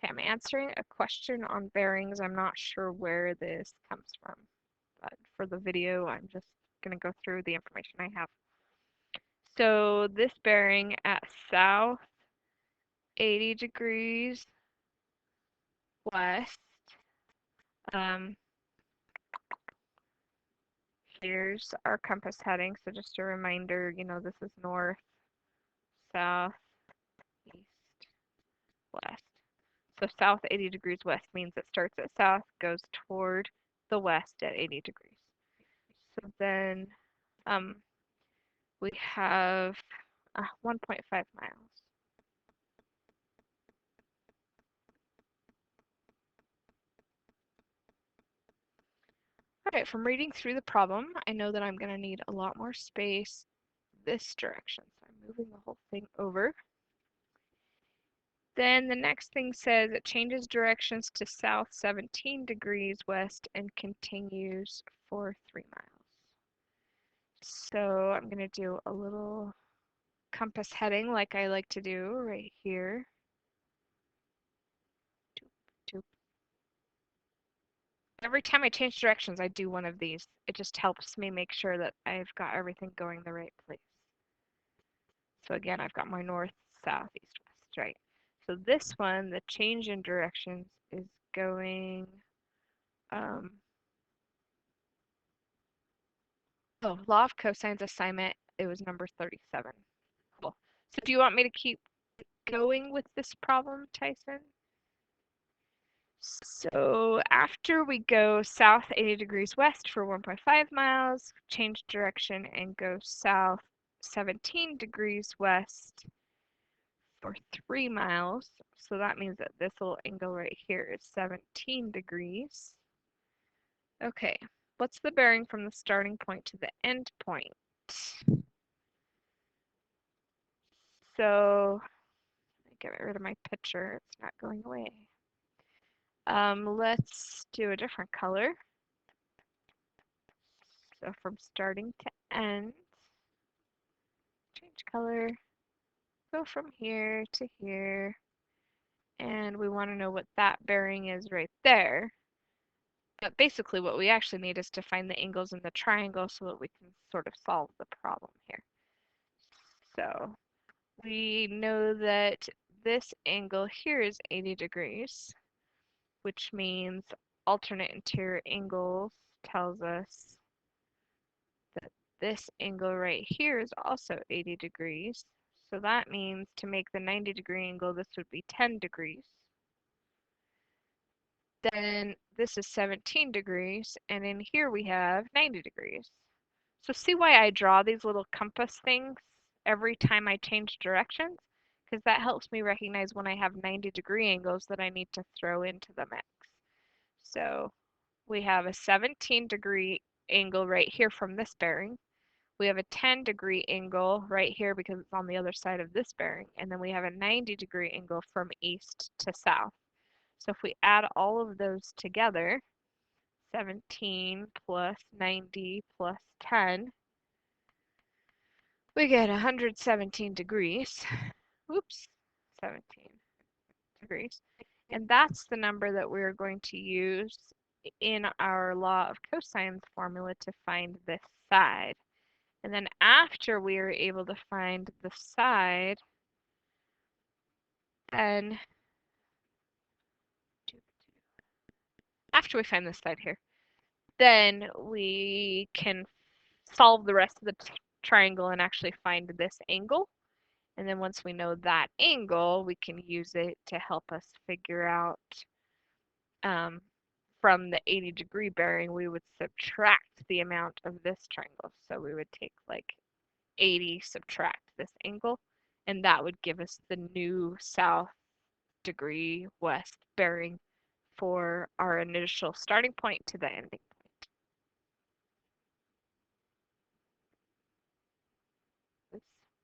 Okay, I'm answering a question on bearings. I'm not sure where this comes from, but for the video, I'm just going to go through the information I have. So this bearing at south 80 degrees west, here's our compass heading. So just a reminder, this is north, south, east, west. So south 80 degrees west means it starts at south, goes toward the west at 80 degrees. So then we have 1.5 miles. All right, from reading through the problem, I know that I'm going to need a lot more space this direction. So I'm moving the whole thing over. Then the next thing says it changes directions to south 17 degrees west and continues for 3 miles. So I'm going to do a little compass heading like I like to do right here. Every time I change directions, I do one of these. It just helps me make sure that I've got everything going the right place. So again, I've got my north, south, east, west, right? So this one, the change in directions is going, law of cosines assignment, it was number 37. Cool. So do you want me to keep going with this problem, Tyson? So after we go south 80 degrees west for 1.5 miles, change direction and go south 17 degrees west for 3 miles. So that means that this little angle right here is 17 degrees. Okay, what's the bearing from the starting point to the end point? So, get rid of my picture, it's not going away. Let's do a different color. So from starting to end, change color, go from here to here, and we want to know what that bearing is right there. But basically what we actually need is to find the angles in the triangle so that we can sort of solve the problem here. So we know that this angle here is 80 degrees, which means alternate interior angles tells us that this angle right here is also 80 degrees. So that means to make the 90-degree angle, this would be 10 degrees. Then this is 17 degrees, and in here we have 90 degrees. So see why I draw these little compass things every time I change directions? Because that helps me recognize when I have 90-degree angles that I need to throw into the mix. So we have a 17-degree angle right here from this bearing. We have a 10-degree angle right here because it's on the other side of this bearing. And then we have a 90-degree angle from east to south. So if we add all of those together, 17 plus 90 plus 10, we get 117 degrees. Oops, 17 degrees. And that's the number that we're going to use in our law of cosines formula to find this side. And then after we are able to find the side, then after we find this side here, then we can solve the rest of the triangle and actually find this angle. And then once we know that angle, we can use it to help us figure out from the 80-degree bearing, we would subtract the amount of this triangle. So we would take like 80, subtract this angle, and that would give us the new south degree west bearing for our initial starting point to the ending point.